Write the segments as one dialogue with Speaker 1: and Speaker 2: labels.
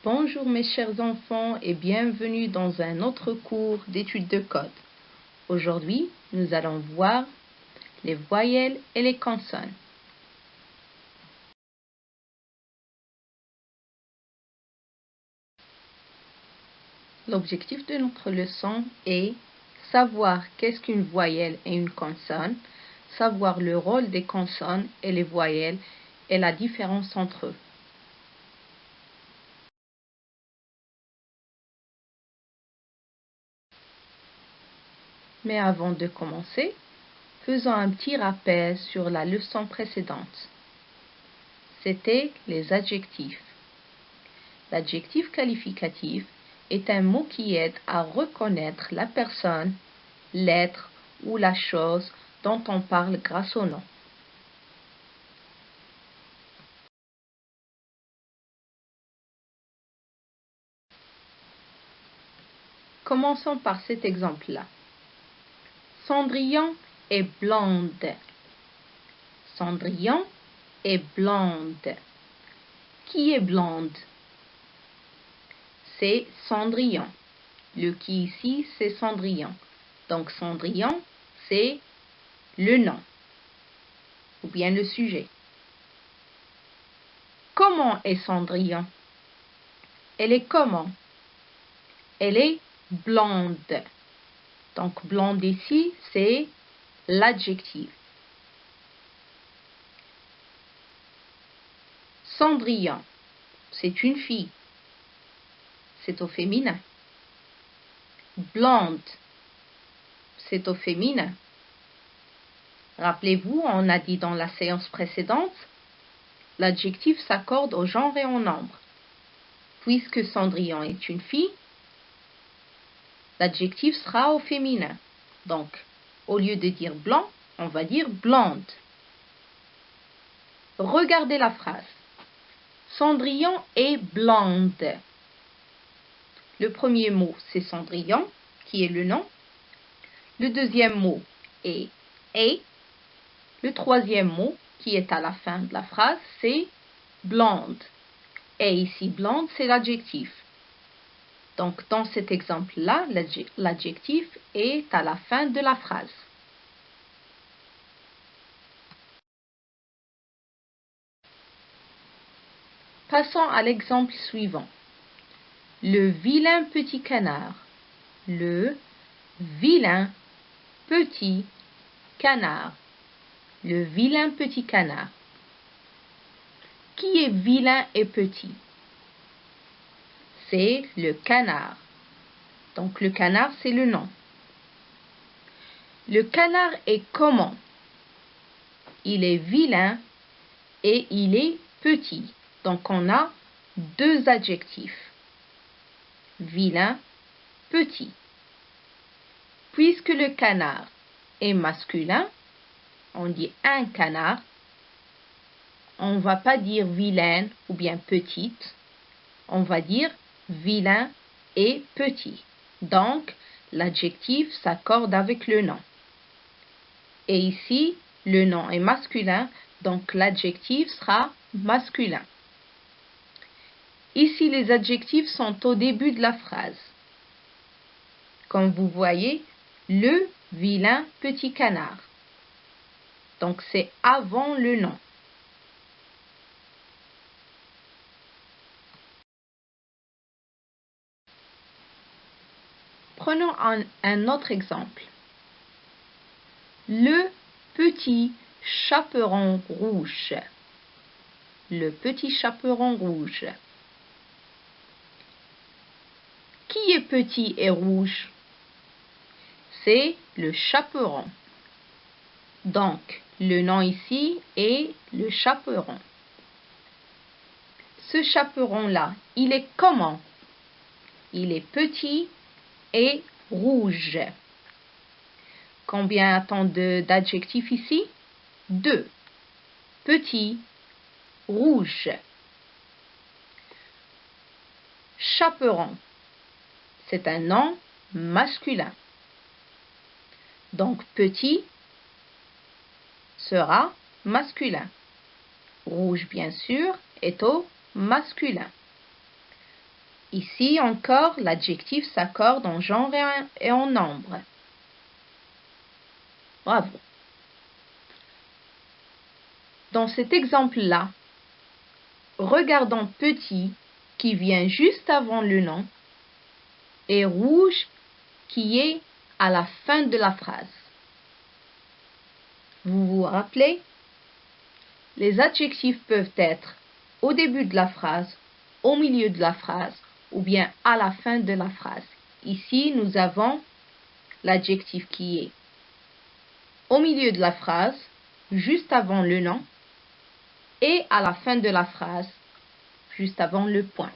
Speaker 1: Bonjour mes chers enfants et bienvenue dans un autre cours d'études de code. Aujourd'hui, nous allons voir les voyelles et les consonnes. L'objectif de notre leçon est savoir qu'est-ce qu'une voyelle et une consonne, savoir le rôle des consonnes et les voyelles et la différence entre eux. Mais avant de commencer, faisons un petit rappel sur la leçon précédente. C'était les adjectifs. L'adjectif qualificatif est un mot qui aide à reconnaître la personne, l'être ou la chose dont on parle grâce au nom. Commençons par cet exemple-là. Cendrillon est blonde. Cendrillon est blonde. Qui est blonde? C'est Cendrillon. Le qui ici, c'est Cendrillon. Donc Cendrillon, c'est le nom ou bien le sujet. Comment est Cendrillon? Elle est comment? Elle est blonde. Donc blonde ici, c'est l'adjectif. Cendrillon, c'est une fille. C'est au féminin. Blonde, c'est au féminin. Rappelez-vous, on a dit dans la séance précédente, l'adjectif s'accorde au genre et au nombre. Puisque Cendrillon est une fille, l'adjectif sera au féminin. Donc, au lieu de dire blanc, on va dire blonde. Regardez la phrase. Cendrillon est blonde. Le premier mot, c'est Cendrillon, qui est le nom. Le deuxième mot est et. Le troisième mot, qui est à la fin de la phrase, c'est blonde. Et ici, blonde, c'est l'adjectif. Donc, dans cet exemple-là, l'adjectif est à la fin de la phrase. Passons à l'exemple suivant. Le vilain petit canard. Le vilain petit canard. Le vilain petit canard. Qui est vilain et petit? C'est le canard. Donc le canard, c'est le nom. Le canard est comment? Il est vilain et il est petit. Donc on a deux adjectifs. Vilain, petit. Puisque le canard est masculin, on dit un canard. On ne va pas dire vilaine ou bien petite. On va dire vilain et petit. Donc, l'adjectif s'accorde avec le nom. Et ici, le nom est masculin, donc l'adjectif sera masculin. Ici, les adjectifs sont au début de la phrase. Comme vous voyez, le vilain petit canard. Donc, c'est avant le nom. Prenons un autre exemple. Le petit chaperon rouge. Le petit chaperon rouge. Qui est petit et rouge? C'est le chaperon. Donc, le nom ici est le chaperon. Ce chaperon-là, il est comment? Il est petit et rouge. Combien a-t-on d'adjectifs ici? 2. Petit, rouge. Chaperon, c'est un nom masculin. Donc petit sera masculin. Rouge, bien sûr, est au masculin. Ici encore, l'adjectif s'accorde en genre et en nombre. Bravo. Dans cet exemple-là, regardons petit qui vient juste avant le nom et rouge qui est à la fin de la phrase. Vous vous rappelez? Les adjectifs peuvent être au début de la phrase, au milieu de la phrase ou bien à la fin de la phrase. Ici, nous avons l'adjectif qui est au milieu de la phrase, juste avant le nom, et à la fin de la phrase, juste avant le point.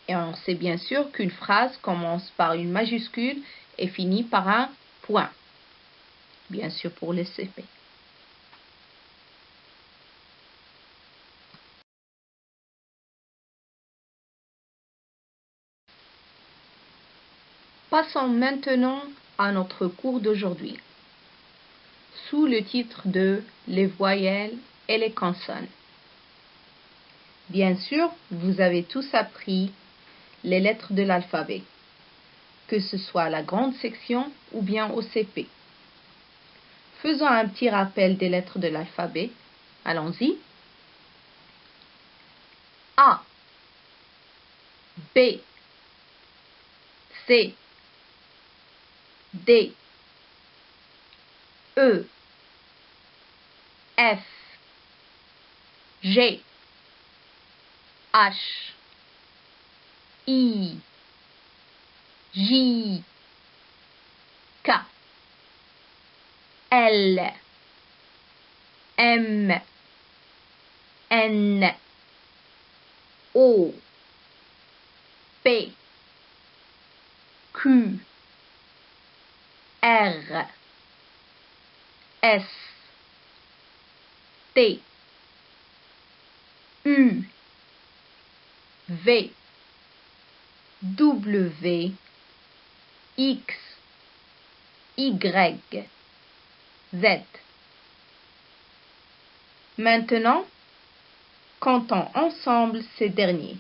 Speaker 1: Et on sait bien sûr qu'une phrase commence par une majuscule et finit par un point. Bien sûr pour les CP. Passons maintenant à notre cours d'aujourd'hui, sous le titre de les voyelles et les consonnes. Bien sûr, vous avez tous appris les lettres de l'alphabet, que ce soit à la grande section ou bien au CP. Faisons un petit rappel des lettres de l'alphabet. Allons-y. A, B, C, D, E, F, G, H, I, J, K, L, M, N, O, P, Q, R, S, T, U, V, W, X, Y, Z. Maintenant, comptons ensemble ces derniers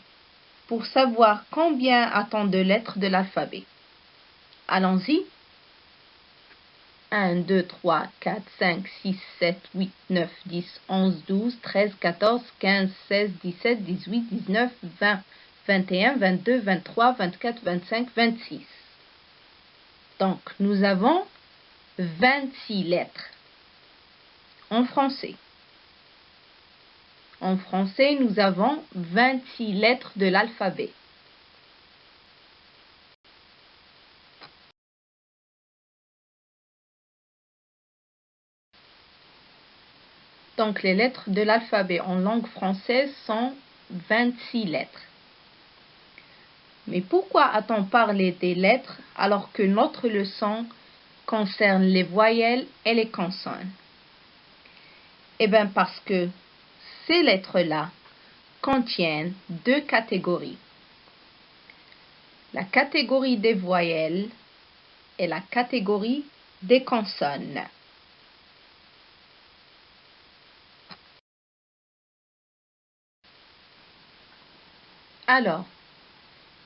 Speaker 1: pour savoir combien a-t-on de lettres de l'alphabet. Allons-y. 1, 2, 3, 4, 5, 6, 7, 8, 9, 10, 11, 12, 13, 14, 15, 16, 17, 18, 19, 20, 21, 22, 23, 24, 25, 26. Donc, nous avons 26 lettres en français. En français, nous avons 26 lettres de l'alphabet. Donc, les lettres de l'alphabet en langue française sont 26 lettres. Mais pourquoi a-t-on parlé des lettres alors que notre leçon concerne les voyelles et les consonnes? Eh bien, parce que ces lettres-là contiennent deux catégories. La catégorie des voyelles et la catégorie des consonnes. Alors,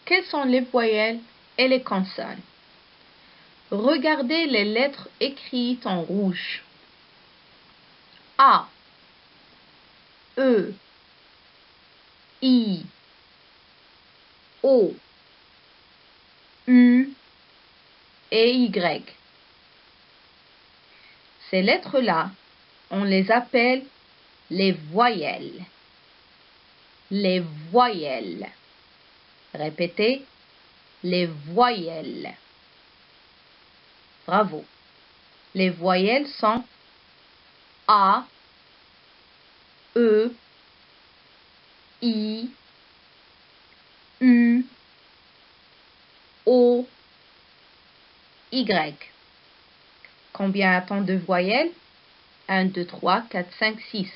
Speaker 1: quelles sont les voyelles et les consonnes? Regardez les lettres écrites en rouge. A, E, I, O, U et Y. Ces lettres-là, on les appelle les voyelles. Les voyelles. Répétez, les voyelles. Bravo. Les voyelles sont A, E, I, U, O, Y. Combien a-t-on de voyelles? 1, 2, 3, 4, 5, 6.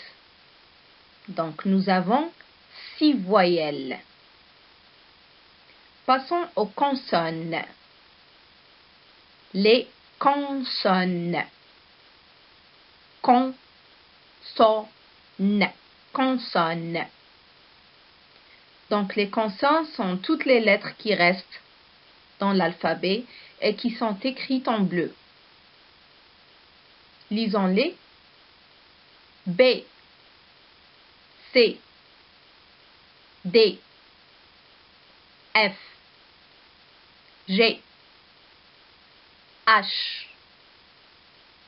Speaker 1: Donc nous avons 6 voyelles. Passons aux consonnes. Les consonnes. Consonne. Consonne. Donc les consonnes sont toutes les lettres qui restent dans l'alphabet et qui sont écrites en bleu. Lisons-les. B, C, D, F, G, H,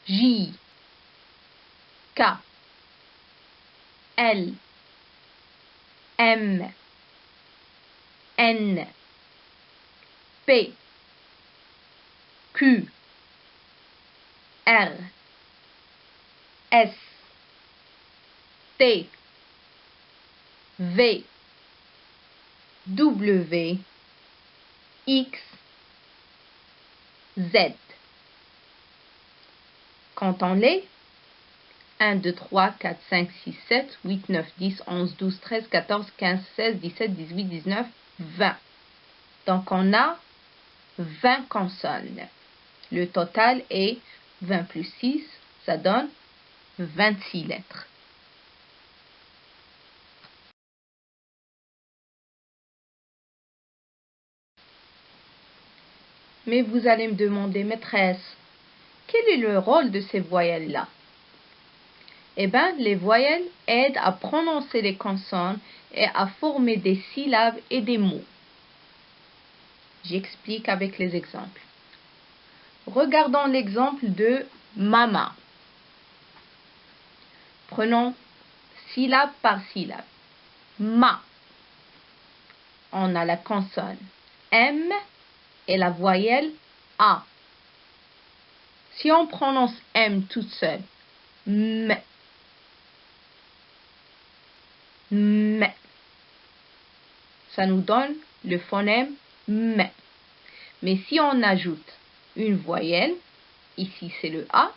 Speaker 1: J, K, L, M, N, P, Q, R, S, T, V, W, X, Z. Comptons-les. 1, 2, 3, 4, 5, 6, 7, 8, 9, 10, 11, 12, 13, 14, 15, 16, 17, 18, 19, 20. Donc on a 20 consonnes. Le total est 20 plus 6, ça donne 26 lettres. Mais vous allez me demander, maîtresse, quel est le rôle de ces voyelles-là? Eh bien, les voyelles aident à prononcer les consonnes et à former des syllabes et des mots. J'explique avec les exemples. Regardons l'exemple de mama. Prenons syllabe par syllabe. Ma. On a la consonne M et la voyelle A. Si on prononce M toute seule, M. M. Ça nous donne le phonème M. Mais si on ajoute une voyelle, ici c'est le A,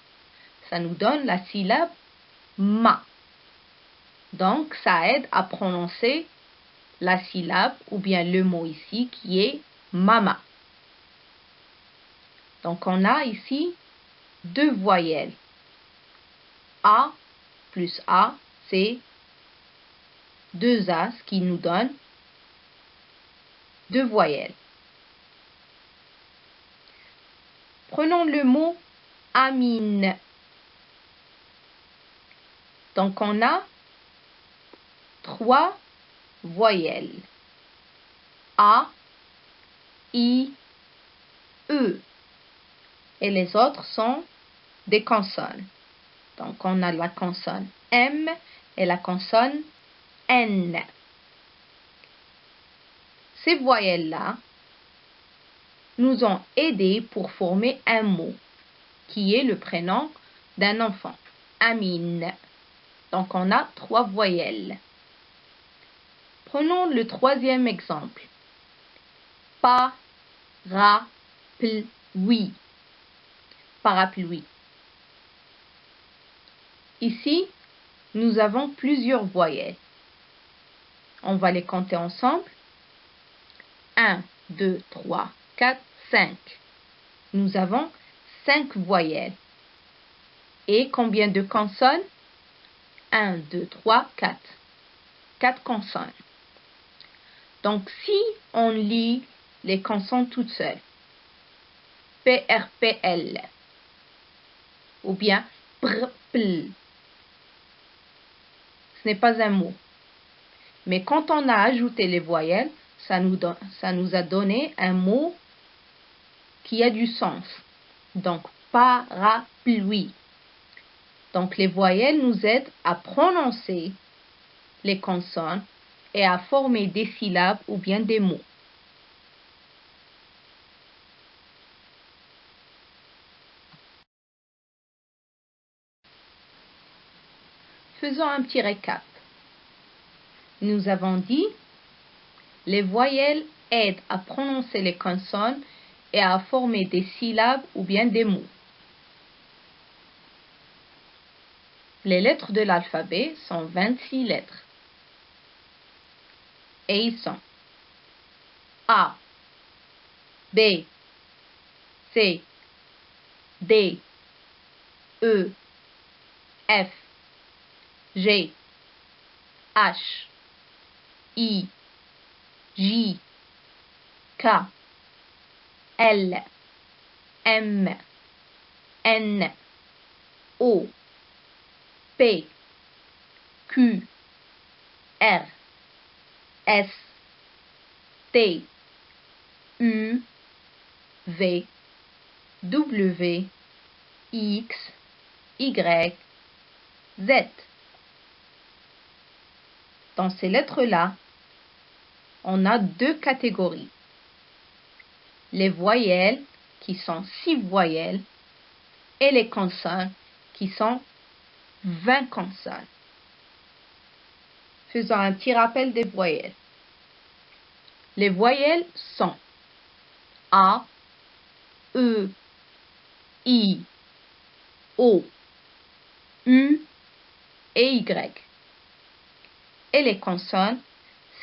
Speaker 1: ça nous donne la syllabe ma. Donc ça aide à prononcer la syllabe ou bien le mot ici qui est mama. Donc on a ici deux voyelles. A plus A, c'est deux A, ce qui nous donne deux voyelles. Prenons le mot amine. Donc on a trois voyelles. A, I, E. Et les autres sont des consonnes. Donc on a la consonne M et la consonne N. Ces voyelles-là nous ont aidés pour former un mot qui est le prénom d'un enfant, Amine. Donc on a trois voyelles. Prenons le troisième exemple. Parapluie. Parapluie. Ici, nous avons plusieurs voyelles. On va les compter ensemble. 1, 2, 3, 4, 5. Nous avons 5 voyelles. Et combien de consonnes? 1, 2, 3, 4. 4 consonnes. Donc, si on lit les consonnes toutes seules, PRPL, ou bien PRPL, ce n'est pas un mot. Mais quand on a ajouté les voyelles, ça nous a donné un mot qui a du sens. Donc, parapluie. Donc, les voyelles nous aident à prononcer les consonnes et à former des syllabes ou bien des mots. Faisons un petit récap. Nous avons dit, les voyelles aident à prononcer les consonnes et à former des syllabes ou bien des mots. Les lettres de l'alphabet sont 26 lettres. Et ils sont A, B, C, D, E, F, G, H, I, J, K, L, M, N, O, P, Q, R, S, T, U, V, W, X, Y, Z. Dans ces lettres-là, on a deux catégories. Les voyelles, qui sont 6 voyelles, et les consonnes, qui sont 20 consonnes. Faisons un petit rappel des voyelles. Les voyelles sont A, E, I, O, U et Y. Et les consonnes,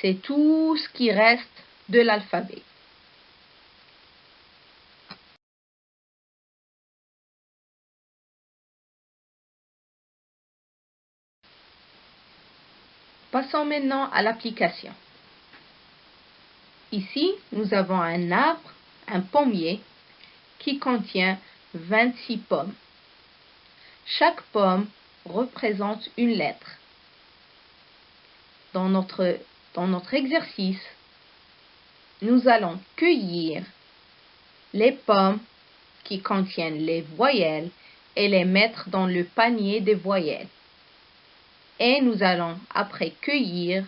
Speaker 1: c'est tout ce qui reste de l'alphabet. Passons maintenant à l'application. Ici, nous avons un arbre, un pommier, qui contient 26 pommes. Chaque pomme représente une lettre. Dans notre exercice, nous allons cueillir les pommes qui contiennent les voyelles et les mettre dans le panier des voyelles. Et nous allons après cueillir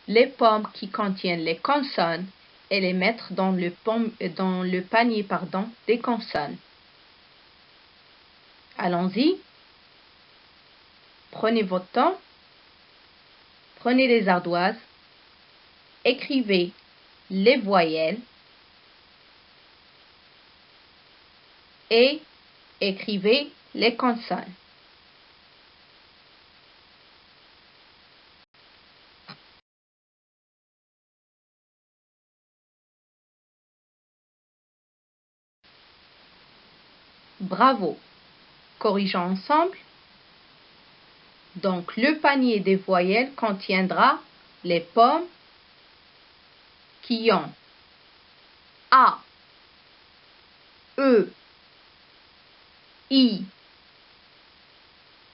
Speaker 1: les pommes qui contiennent les consonnes et les mettre dans le panier des consonnes. Allons-y. Prenez votre temps. Prenez les ardoises. Écrivez les voyelles et écrivez les consonnes. Bravo! Corrigeons ensemble. Donc, le panier des voyelles contiendra les pommes qui ont A, E, I,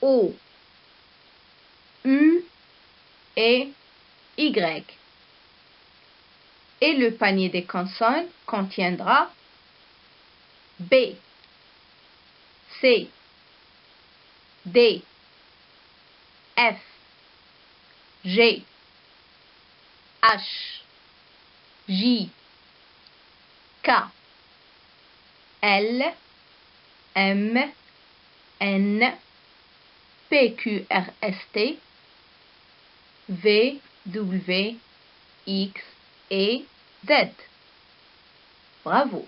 Speaker 1: O, U et Y. Et le panier des consonnes contiendra B, C, D, F, G, H, J, K, L, M, N, P, Q, R, S, T, V, W, X et Z. Bravo!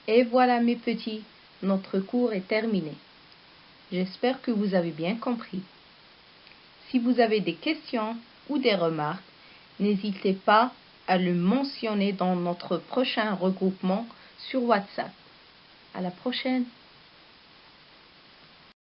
Speaker 1: Et voilà mes petits, notre cours est terminé. J'espère que vous avez bien compris. Si vous avez des questions ou des remarques, n'hésitez pas à le mentionner dans notre prochain regroupement sur WhatsApp. À la prochaine!